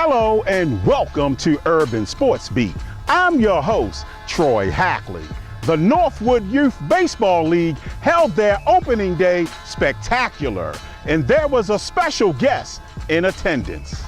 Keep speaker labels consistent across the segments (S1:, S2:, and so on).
S1: Hello and welcome to Urban Sports Beat. I'm your host, Troy Hackley. The Northwood Youth Baseball League held their opening day spectacular, and there was a special guest in attendance.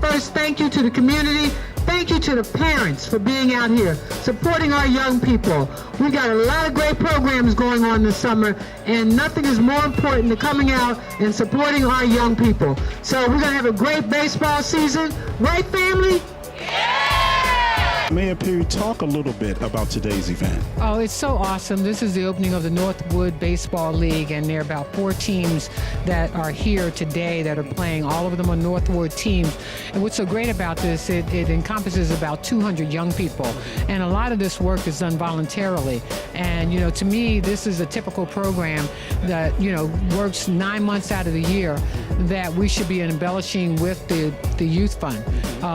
S2: First, thank you to the community. Thank you to the parents for being out here, supporting our young people. We got a lot of great programs going on this summer, and nothing is more important than coming out and supporting our young people. So we're going to have a great baseball season. Right, family?
S1: Mayor Pugh, talk a little bit about today's event.
S2: Oh, it's so awesome. This is the opening of the Northwood Baseball League, and there are about 4 teams that are here today that are playing. All of them are Northwood teams. And what's so great about this, it encompasses about 200 young people. And a lot of this work is done voluntarily. And, you know, to me, this is a typical program that, you know, works 9 months out of the year that we should be embellishing with the youth fund.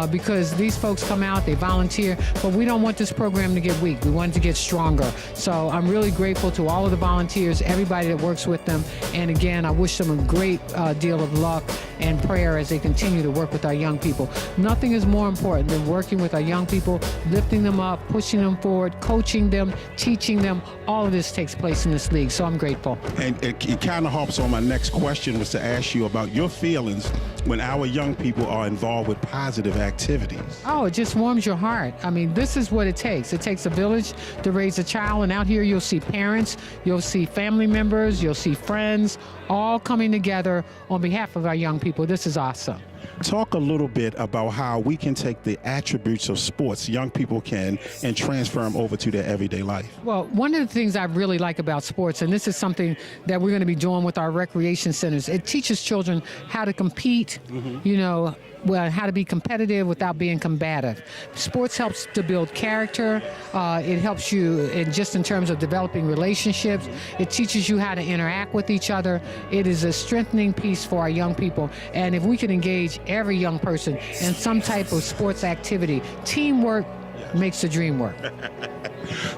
S2: Because these folks come out, they volunteer, but we don't want this program to get weak. We want it to get stronger. So I'm really grateful to all of the volunteers, everybody that works with them. And again, I wish them a great deal of luck and prayer as they continue to work with our young people. Nothing is more important than working with our young people, lifting them up, pushing them forward, coaching them, teaching them. All of this takes place in this league, so I'm grateful.
S1: And it kind of harps on my next question, was to ask you about your feelings when our young people are involved with positive activities.
S2: Oh, it just warms your heart. I mean, this is what it takes. It takes a village to raise a child, and out here you'll see parents, you'll see family members, you'll see friends, all coming together on behalf of our young people. This is awesome.
S1: Talk a little bit about how we can take the attributes of sports young people can and transfer them over to their everyday life.
S2: Well, one of the things I really like about sports, and this is something that we're going to be doing with our recreation centers, it teaches children how to compete, you know, well, how to be competitive without being combative. Sports helps to build character. It helps you in terms of developing relationships. It teaches you how to interact with each other. It is a strengthening piece for our young people. And if we can engage every young person in some type of sports activity, teamwork makes the dream work.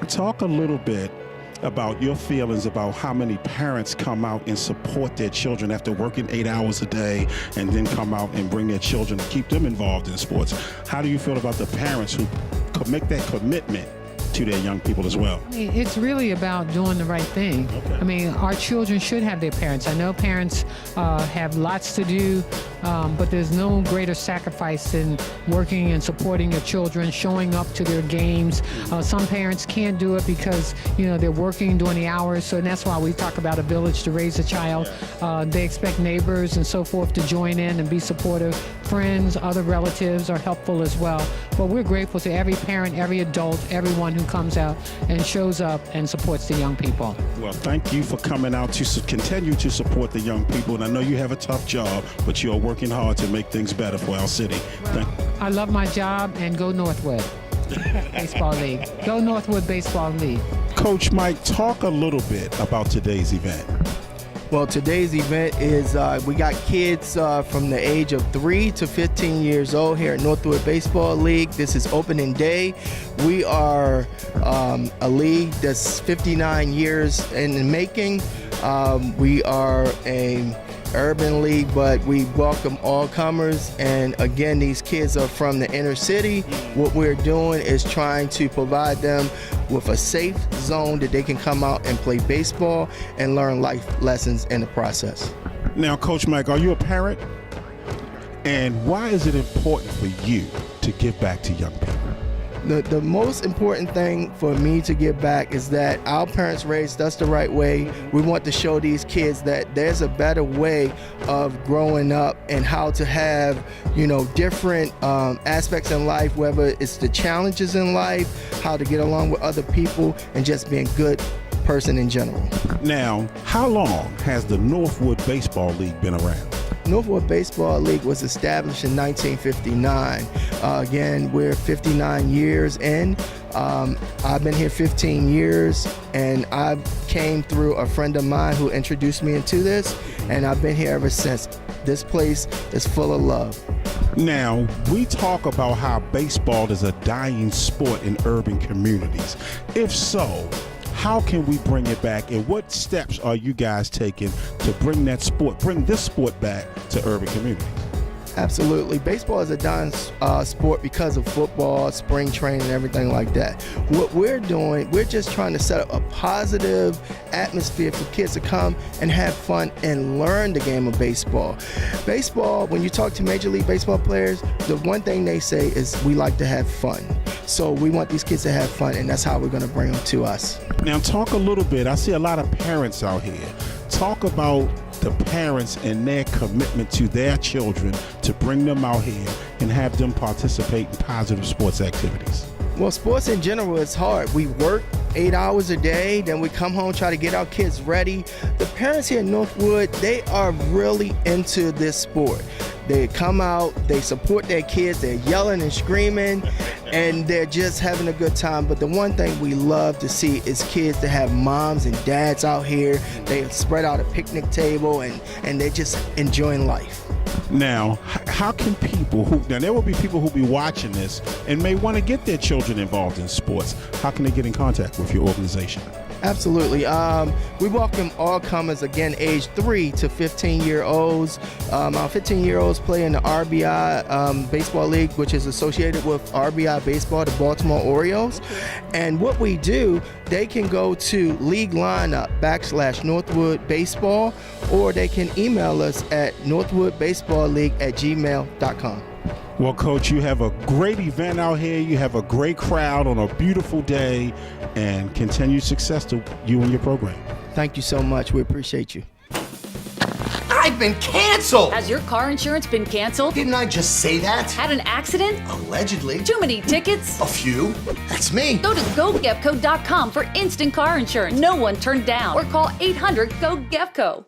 S1: Talk a little bit about your feelings about how many parents come out and support their children after working 8 hours a day and then come out and bring their children to keep them involved in sports. How do you feel about the parents who make that commitment to their young people as well?
S2: I mean, it's really about doing the right thing.
S1: Okay.
S2: I mean, our children should have their parents. I know parents have lots to do, but there's no greater sacrifice than working and supporting your children, showing up to their games. Some parents can't do it because, you know, they're working during the hours, so that's why we talk about a village to raise a child. They expect neighbors and so forth to join in and be supportive. Friends, other relatives are helpful as well. But we're grateful to every parent, every adult, everyone who comes out and shows up and supports the young people.
S1: Well, thank you for coming out to continue to support the young people. And I know you have a tough job, but you are working hard to make things better for our city.
S2: I love my job, and go Northwood Baseball League. Go Northwood Baseball League.
S1: Coach Mike, talk a little bit about today's event.
S3: Well, today's event is we got kids from the age of 3 to 15 years old here at Northwood Baseball League. This is opening day. We are a league that's 59 years in the making. We are a urban league, but we welcome all comers. And again, these kids are from the inner city. What we're doing is trying to provide them with a safe zone that they can come out and play baseball and learn life lessons in the process.
S1: Now, Coach Mike, are you a parent? And why is it important for you to give back to young people?
S3: The most important thing for me to give back is that our parents raised us the right way. We want to show these kids that there's a better way of growing up and how to have, different aspects in life, whether it's the challenges in life, how to get along with other people, and just being a good person in general.
S1: Now, how long has the Northwood Baseball League been around?
S3: Northwood Baseball League was established in 1959. Again, we're 59 years in. I've been here 15 years, and I came through a friend of mine who introduced me into this, and I've been here ever since. This place is full of love.
S1: Now, we talk about how baseball is a dying sport in urban communities. If so, how can we bring it back, and what steps are you guys taking to bring this sport back to urban communities?
S3: Absolutely. Baseball is a dying sport because of football, spring training, and everything like that. What we're doing, we're just trying to set up a positive atmosphere for kids to come and have fun and learn the game of baseball. Baseball, when you talk to Major League Baseball players, the one thing they say is we like to have fun. So we want these kids to have fun, and that's how we're going to bring them to us.
S1: Now, talk a little bit. I see a lot of parents out here. Talk about the parents and their commitment to their children to bring them out here and have them participate in positive sports activities.
S3: Well, sports in general is hard. We work 8 hours a day, then we come home, try to get our kids ready. The parents here in Northwood, they are really into this sport. They come out, they support their kids, they're yelling and screaming, and they're just having a good time. But the one thing we love to see is kids that have moms and dads out here. They spread out a picnic table, and they're just enjoying life.
S1: Now, how can people now there will be people who be watching this and may want to get their children involved in sports. How can they get in contact with your organization?
S3: Absolutely. We welcome all comers, again, age 3 to 15-year-olds. Our 15-year-olds play in the RBI Baseball League, which is associated with RBI Baseball, the Baltimore Orioles. And what we do, they can go to league lineup /Northwood Baseball, or they can email us at northwoodbaseballleague@gmail.com.
S1: Well, Coach, you have a great event out here. You have a great crowd on a beautiful day, and continued success to you and your program.
S3: Thank you so much. We appreciate you.
S4: I've been canceled!
S5: Has your car insurance been canceled?
S4: Didn't I just say that?
S5: Had an accident?
S4: Allegedly.
S5: Too many tickets?
S4: A few? That's me.
S5: Go to GoGefco.com for instant car insurance. No one turned down. Or call 800-GO-GEFCO.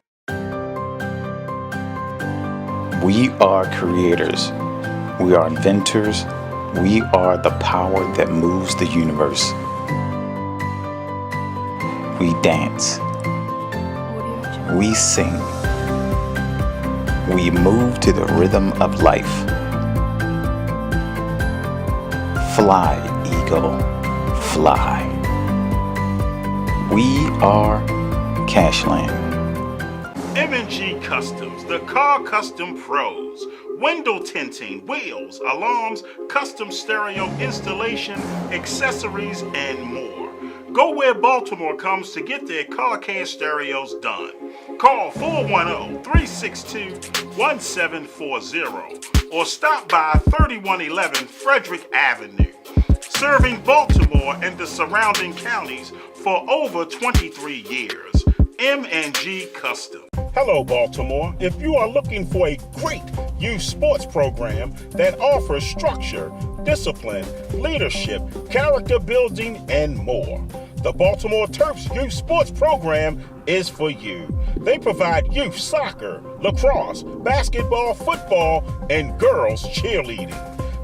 S6: We are creators. We are inventors. We are the power that moves the universe. We dance. We sing. We move to the rhythm of life. Fly, eagle, fly. We are Cashland.
S1: M&G Customs, the car custom pros. Window tinting, wheels, alarms, custom stereo installation, accessories, and more. Go where Baltimore comes to get their car care stereos done. Call 410-362-1740 or stop by 3111 Frederick Avenue. Serving Baltimore and the surrounding counties for over 23 years. M&G Custom. Hello, Baltimore. If you are looking for a great youth sports program that offers structure, discipline, leadership, character building, and more, the Baltimore Terps Youth Sports Program is for you. They provide youth soccer, lacrosse, basketball, football, and girls cheerleading.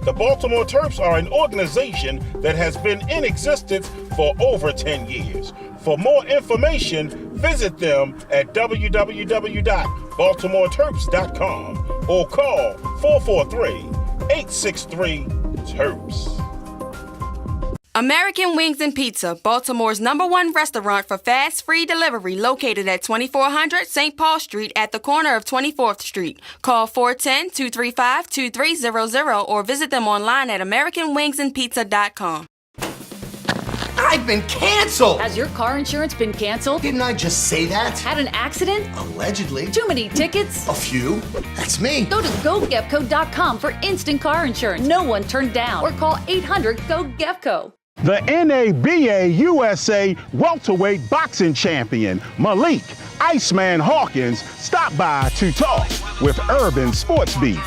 S1: The Baltimore Terps are an organization that has been in existence for over 10 years. For more information, visit them at www.baltimoreterps.com or call 443-863-TERPS.
S7: American Wings and Pizza, Baltimore's #1 restaurant for fast free delivery, located at 2400 St. Paul Street at the corner of 24th Street. Call 410-235-2300 or visit them online at AmericanWingsandPizza.com.
S4: I've been canceled!
S5: Has your car insurance been canceled?
S4: Didn't I just say that?
S5: Had an accident?
S4: Allegedly.
S5: Too many tickets?
S4: A few. That's me.
S5: Go to GoGefco.com for instant car insurance. No one turned down. Or call 800-GO-GEFCO.
S1: The NABA USA welterweight boxing champion Malik Iceman Hawkins stopped by to talk with Urban Sports Beat.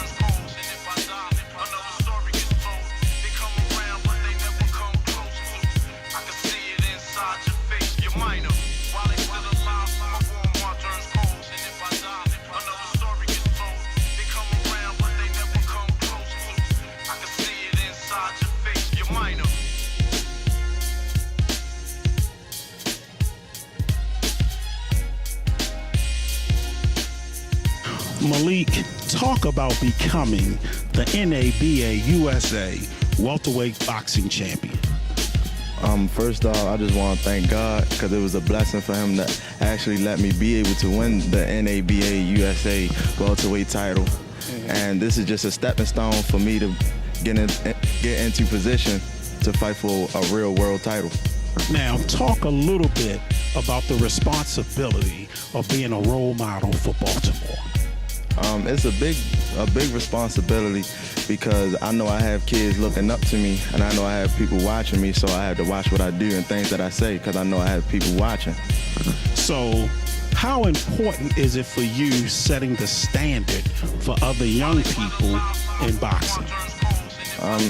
S1: Malik, talk about becoming the NABA USA welterweight boxing champion.
S8: First off, I just want to thank God because it was a blessing for him to actually let me be able to win the NABA USA welterweight title. And this is just a stepping stone for me to get into position to fight for a real world title.
S1: Now, talk a little bit about the responsibility of being a role model for Baltimore.
S8: It's a big responsibility because I know I have kids looking up to me, and I know I have people watching me, so I have to watch what I do and things that I say because I know I have people watching.
S1: So, how important is it for you setting the standard for other young people in boxing?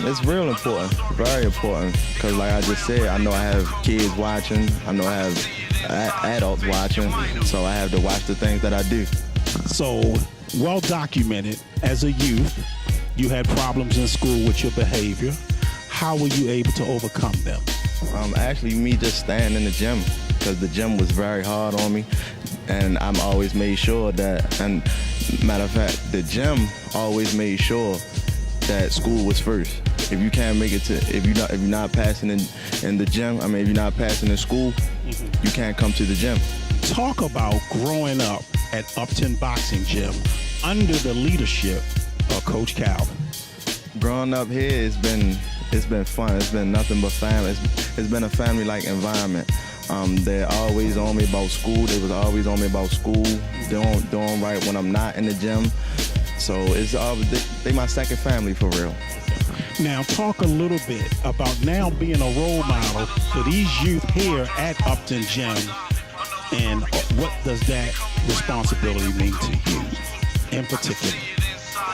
S8: It's real important, very important, because like I just said, I know I have kids watching, I know I have adults watching, so I have to watch the things that I do.
S1: So, well documented, as a youth, you had problems in school with your behavior. How were you able to overcome them?
S8: Actually, me just staying in the gym, because the gym was very hard on me, and I'm always made sure that, and matter of fact, the gym always made sure that school was first. If you can't make it to, if you're not passing in the gym, I mean, if you're not passing in school, you can't come to the gym.
S1: Talk about growing up at Upton Boxing Gym under the leadership of Coach Calvin.
S8: Growing up here, it's been fun. It's been nothing but family. It's been a family-like environment. They're always on me about school. They was always on me about school, doing right when I'm not in the gym. So it's they my second family for real.
S1: Now talk a little bit about now being a role model for these youth here at Upton Gym, and what does that responsibility mean to you in particular?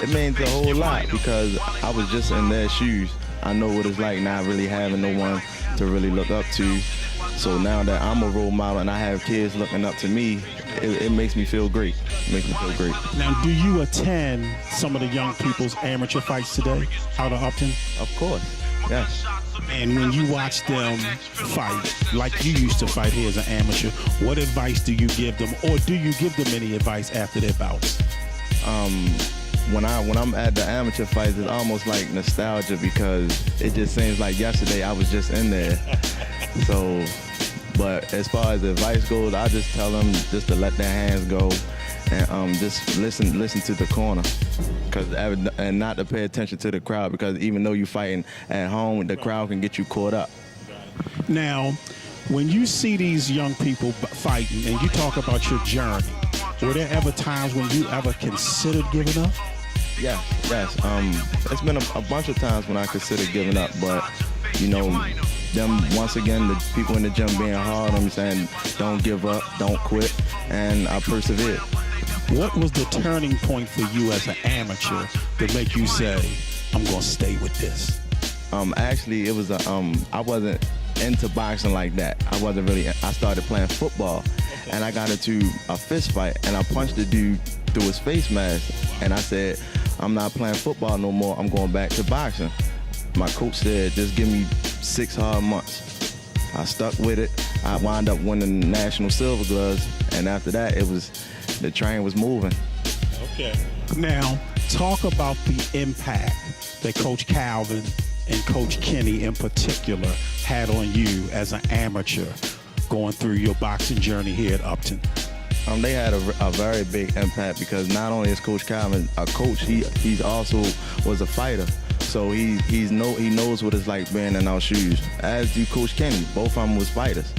S8: It means a whole lot because I was just in their shoes. I know what it's like not really having no one to really look up to. So now that I'm a role model and I have kids looking up to me, it makes me feel great. It makes me feel great.
S1: Now, do you attend some of the young people's amateur fights today out of Upton?
S8: Of course, yes.
S1: And when you watch them fight, like you used to fight here as an amateur, what advice do you give them, or do you give them any advice after their bouts?
S8: When I'm at the amateur fights, it's almost like nostalgia because it just seems like yesterday I was just in there. So, but as far as advice goes, I just tell them just to let their hands go and just listen to the corner, and not to pay attention to the crowd, because even though you're fighting at home, the crowd can get you caught up.
S1: Now, when you see these young people fighting and you talk about your journey, were there ever times when you ever considered giving up?
S8: Yes. It's been a bunch of times when I considered giving up, but once again, the people in the gym being hard on me, saying don't give up, don't quit, and I persevered.
S1: What was the turning point for you as an amateur to make you say, I'm gonna stay with this?
S8: Actually, it was I wasn't into boxing like that. I started playing football, and I got into a fist fight, and I punched the dude through his face mask, and I said, I'm not playing football no more, I'm going back to boxing. My coach said, just give me 6 hard months. I stuck with it. I wound up winning national silver gloves, and after that, the train was moving.
S1: Okay. Now, talk about the impact that Coach Calvin and Coach Kenny in particular had on you as an amateur going through your boxing journey here at Upton.
S8: They had a very big impact because not only is Coach Calvin a coach, he also was a fighter. So he knows what it's like being in our shoes. As do Coach Kenny. Both of them was fighters,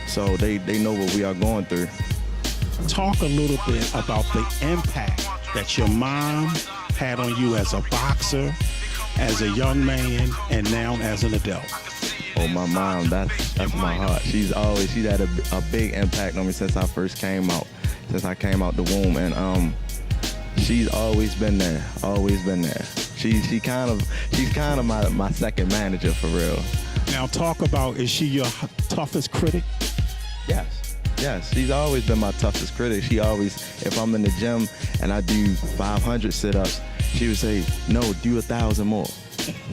S8: so they know what we are going through.
S1: Talk a little bit about the impact that your mom had on you as a boxer, as a young man, and now as an adult.
S8: Oh, my mom, that's my heart. She's had a big impact on me since I first came out, since I came out the womb, and she's always been there, always been there. She's kind of my second manager for real.
S1: Now talk about, is she your toughest critic?
S8: Yes, she's always been my toughest critic. She always, if I'm in the gym and I do 500 sit-ups, she would say, no, do 1,000 more.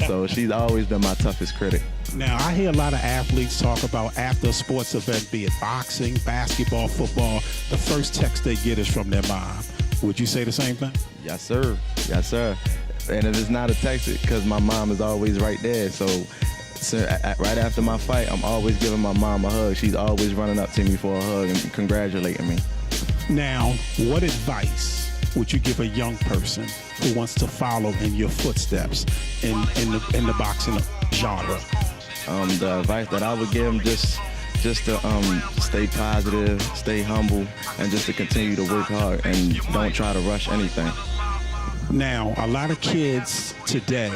S8: So she's always been my toughest critic.
S1: Now, I hear a lot of athletes talk about after a sports event, be it boxing, basketball, football, the first text they get is from their mom. Would you say the same thing?
S8: Yes, sir. Yes, sir. And if it's not a text, because my mom is always right there. So right after my fight, I'm always giving my mom a hug. She's always running up to me for a hug and congratulating me.
S1: Now, what advice would you give a young person who wants to follow in your footsteps in the boxing genre?
S8: The advice that I would give them, just to stay positive, stay humble, and just to continue to work hard and don't try to rush anything.
S1: Now, a lot of kids today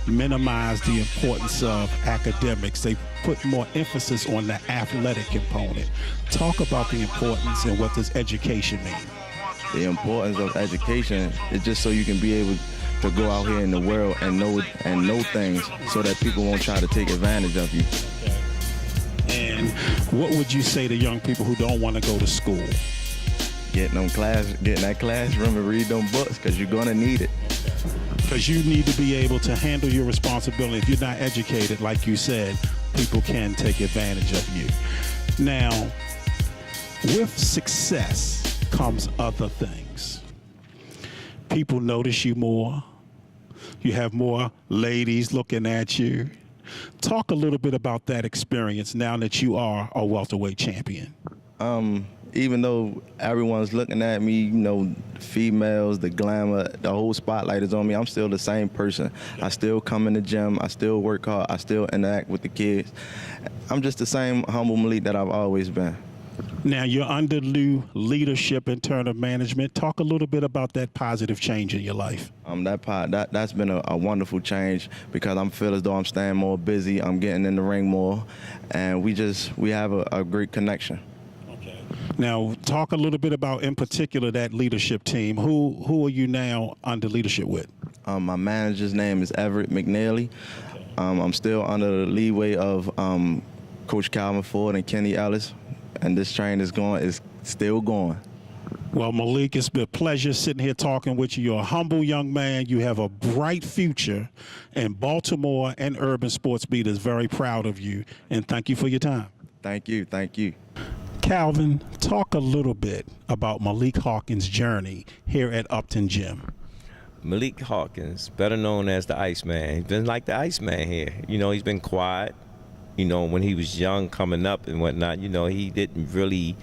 S1: minimize the importance of academics. They put more emphasis on the athletic component. Talk about the importance and what does education mean?
S8: The importance of education is just so you can be able to go out here in the world and know things, so that people won't try to take advantage of you.
S1: And what would you say to young people who don't want to go to school?
S8: Get in that classroom and read them books, because you're gonna need it.
S1: Because you need to be able to handle your responsibility. If you're not educated, like you said, people can take advantage of you. Now, with success comes other things. People notice you more. You have more ladies looking at you. Talk a little bit about that experience now that you are a welterweight champion.
S8: Even though everyone's looking at me, females, the glamour, the whole spotlight is on me, I'm still the same person. I still come in the gym, I still work hard, I still interact with the kids. I'm just the same humble Malik that I've always been.
S1: Now, you're under new leadership in terms of management. Talk a little bit about that positive change in your life.
S8: That's been a wonderful change, because I feel as though I'm staying more busy, I'm getting in the ring more, and we have a great connection.
S1: Now, talk a little bit about, in particular, that leadership team. Who are you now under leadership with?
S8: My manager's name is Everett McNeely. I'm still under the leeway of Coach Calvin Ford and Kenny Ellis, and this train is still going.
S1: Well, Malik, it's been a pleasure sitting here talking with you. You're a humble young man. You have a bright future, and Baltimore and Urban Sports Beat is very proud of you, and thank you for your time.
S8: Thank you.
S1: Calvin, talk a little bit about Malik Hawkins' journey here at Upton Gym.
S9: Malik Hawkins, better known as the Iceman. He's been like the Iceman here. He's been quiet. When he was young, coming up and whatnot, he didn't really,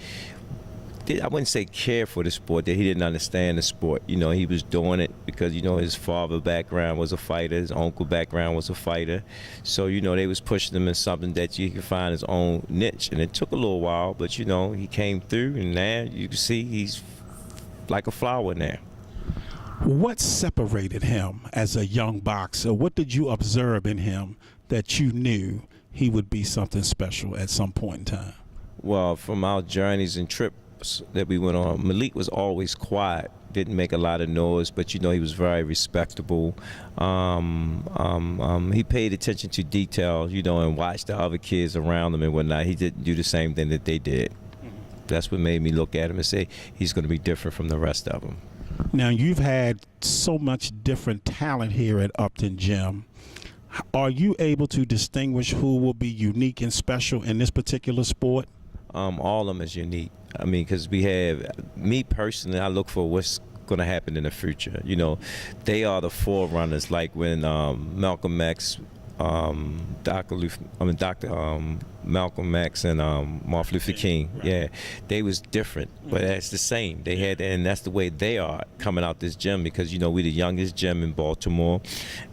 S9: I wouldn't say care for the sport, that he didn't understand the sport. He was doing it because, his father background was a fighter, his uncle background was a fighter. So, they was pushing him in something that he could find his own niche. And it took a little while, but, he came through, and now you can see he's like a flower now.
S1: What separated him as a young boxer? What did you observe in him that you knew he would be something special at some point in time?
S9: Well, from our journeys and trips that we went on, Malik was always quiet, didn't make a lot of noise, but he was very respectable. He paid attention to detail, and watched the other kids around him and whatnot. He didn't do the same thing that they did. That's what made me look at him and say he's going to be different from the rest of them.
S1: Now, you've had so much different talent here at Upton Gym. Are you able to distinguish who will be unique and special in this particular sport?
S9: All of them is unique. Because we have, me personally, I look for what's going to happen in the future. They are the forerunners, like when Malcolm X Dr. Malcolm X and Martin Luther King. Yeah, they was different, but that's the same. They had, and that's the way they are coming out this gym, because we're the youngest gym in Baltimore,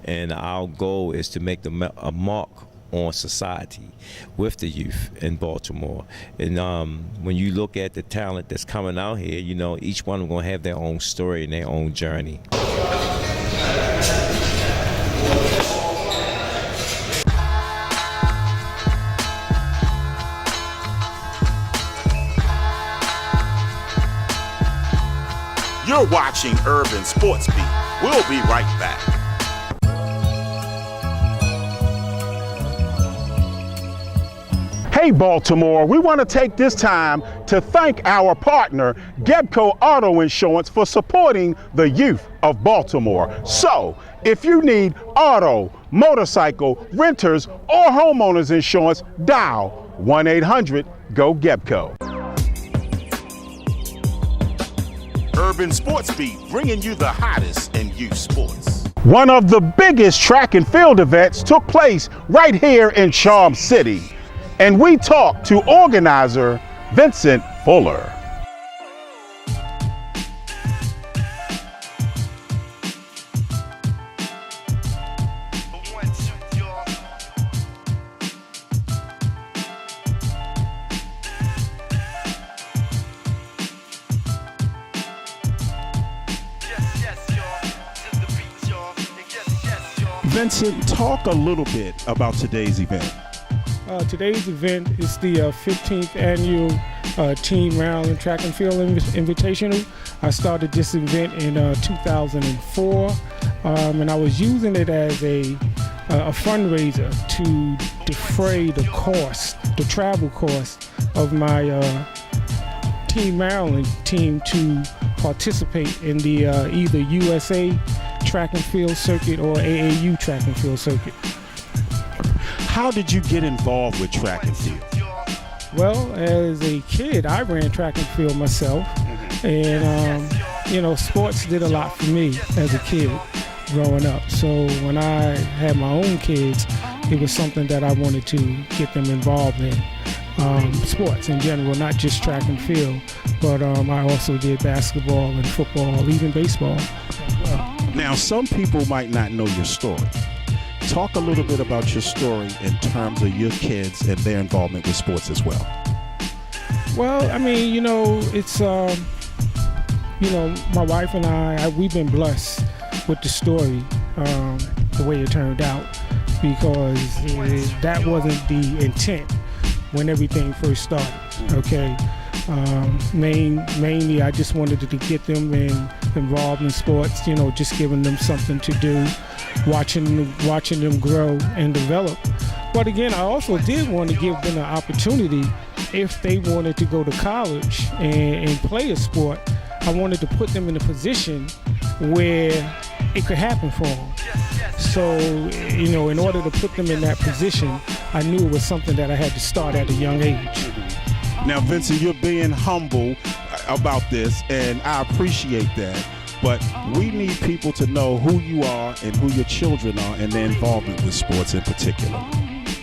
S9: and our goal is to make a mark on society with the youth in Baltimore. And when you look at the talent that's coming out here, each one of them gonna have their own story and their own journey.
S10: You're watching Urban Sports Beat. We'll be right back.
S1: Hey Baltimore, we want to take this time to thank our partner, Gebco Auto Insurance, for supporting the youth of Baltimore. So, if you need auto, motorcycle, renters, or homeowners insurance, dial 1-800-GO-GEBCO.
S10: Urban Sports Beat, bringing you the hottest in youth sports.
S1: One of the biggest track and field events took place right here in Charm City. And we talked to organizer Vincent Fuller. Vincent, talk a little bit about today's event.
S11: Today's event is the 15th annual Team Maryland Track and Field Invitational. I started this event in 2004, and I was using it as a fundraiser to defray the travel cost of my Team Maryland team to participate in the either USA Track and Field Circuit or AAU Track and Field Circuit.
S1: How did you get involved with track and field?
S11: Well, as a kid, I ran track and field myself, and sports did a lot for me as a kid growing up. So when I had my own kids, it was something that I wanted to get them involved in. Sports in general, not just track and field, but I also did basketball and football, even baseball.
S1: Now, some people might not know your story. Talk a little bit about your story in terms of your kids and their involvement with sports as well.
S11: Well, I mean, it's, my wife and we've been blessed with the story, the way it turned out, because that wasn't the intent when everything first started, okay? Mainly, I just wanted to get them involved in sports, just giving them something to do, watching them grow and develop. But again, I also did want to give them an opportunity if they wanted to go to college and play a sport. I wanted to put them in a position where it could happen for them. So, in order to put them in that position, I knew it was something that I had to start at a young age.
S1: Now, Vincent, you're being humble about this, and I appreciate that. But we need people to know who you are and who your children are and their involvement with sports in particular.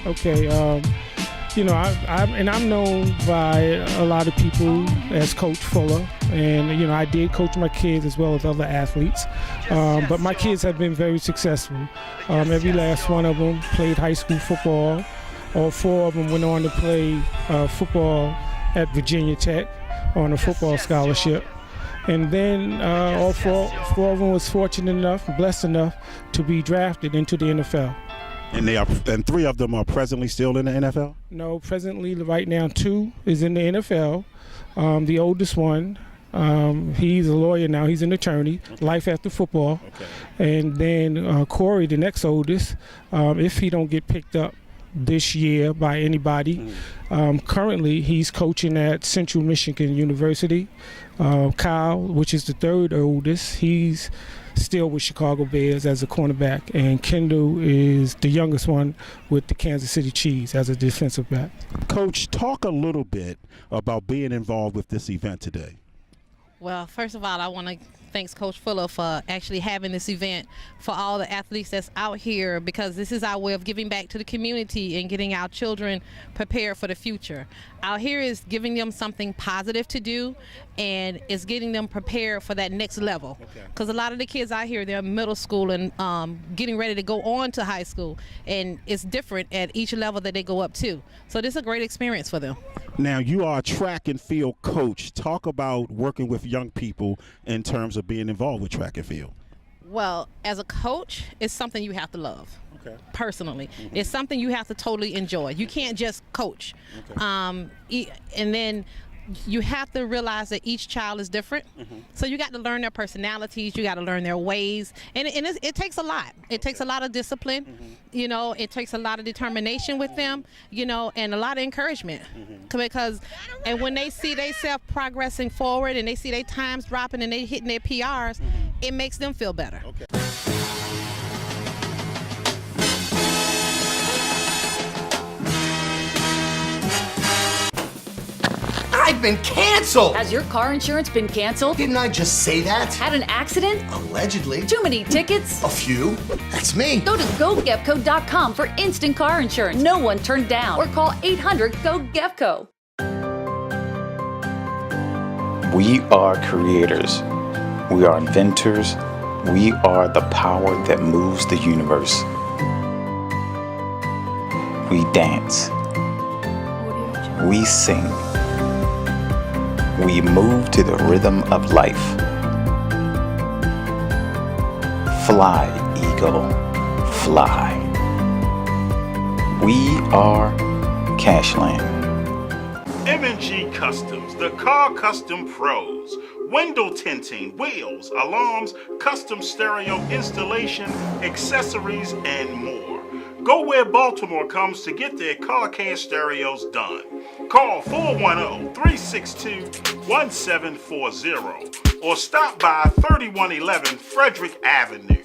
S11: Okay, I'm known by a lot of people as Coach Fuller, and I did coach my kids as well as other athletes. But my kids have been very successful. Every last one of them played high school football. All four of them went on to play football at Virginia Tech on a football scholarship. And then all four of them was fortunate enough, blessed enough to be drafted into the NFL.
S1: And three of them are presently still in the NFL?
S11: No, presently right now 2 is in the NFL. The oldest one, he's a lawyer now, he's an attorney, life after football. Okay. And then Corey, the next oldest, if he don't get picked up this year by anybody, currently he's coaching at Central Michigan University. Kyle, which is the third oldest, he's still with Chicago Bears as a cornerback, and Kendall is the youngest one with the Kansas City Chiefs as a defensive back.
S1: Coach, talk a little bit about being involved with this event today.
S12: Well, first of all, I want to thanks Coach Fuller for actually having this event for all the athletes that's out here, because this is our way of giving back to the community and getting our children prepared for the future. Out here is giving them something positive to do, and it's getting them prepared for that next level. Because a lot of the kids out here, they're middle school and getting ready to go on to high school, and it's different at each level that they go up to. So this is a great experience for them.
S1: Now, you are a track and field coach. Talk about working with young people in terms of being involved with track and field.
S12: Well, as a coach, it's something you have to love. Personally, it's something you have to totally enjoy. You can't just coach. And then you have to realize that each child is different. So you got to learn their personalities, you got to learn their ways, and it takes a lot. It takes a lot of discipline, you know, it takes a lot of determination with them, you know, and a lot of encouragement. Because, and when they see themselves progressing forward and they see their times dropping and they hitting their PRs, it makes them feel better.
S4: I've been canceled!
S5: Has your car insurance been canceled?
S4: Didn't I just say that?
S5: Had an accident?
S4: Allegedly.
S5: Too many tickets?
S4: A few. That's me.
S5: Go to GoGefco.com for instant car insurance. No one turned down. Or call 800-GO-GEFCO.
S6: We are creators. We are inventors. We are the power that moves the universe. We dance. We sing. We move to the rhythm of life. Fly, eagle, fly. We are Cashland.
S10: M&G Customs, the car custom pros. Window tinting, wheels, alarms, custom stereo installation, accessories, and more. Go where Baltimore comes to get their car care stereos done. Call 410-362-1740 or stop by 3111 Frederick Avenue.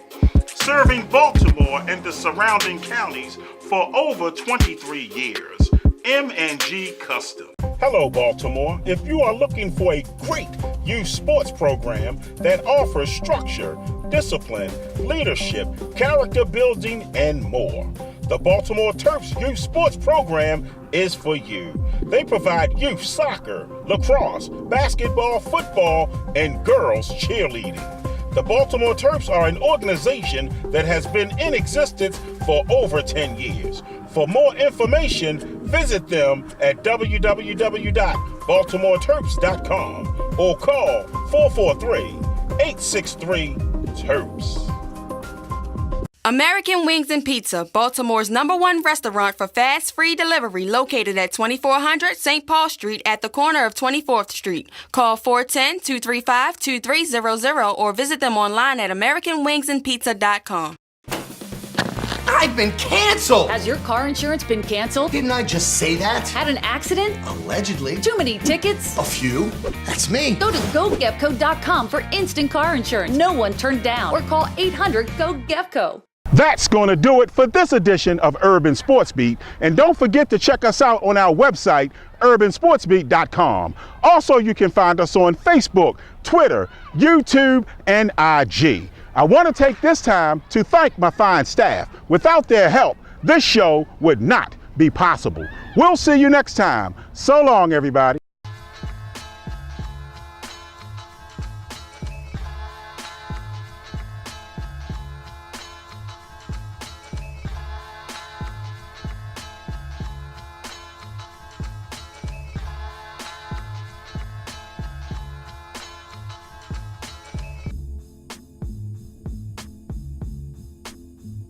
S10: Serving Baltimore and the surrounding counties for over 23 years. M&G Custom. Hello, Baltimore. If you are looking for a great youth sports program that offers structure, discipline, leadership, character building, and more, the Baltimore Terps Youth Sports Program is for you. They provide youth soccer, lacrosse, basketball, football, and girls cheerleading. The Baltimore Terps are an organization that has been in existence for over 10 years. For more information, visit them at www.baltimoreterps.com or call 443-863-TERPS.
S7: American Wings and Pizza, Baltimore's #1 restaurant for fast free delivery, located at 2400 St. Paul Street at the corner of 24th Street. Call 410-235-2300 or visit them online at AmericanWingsandPizza.com.
S4: I've been canceled!
S5: Has your car insurance been canceled?
S4: Didn't I just say that?
S5: Had an accident?
S4: Allegedly.
S5: Too many tickets?
S4: A few. That's me.
S5: Go to GoGefco.com for instant car insurance. No one turned down. Or call 800-GO-GEFCO.
S10: That's going to do it for this edition of Urban Sports Beat. And don't forget to check us out on our website, urbansportsbeat.com. Also, you can find us on Facebook, Twitter, YouTube, and IG. I want to take this time to thank my fine staff. Without their help, this show would not be possible. We'll see you next time. So long, everybody.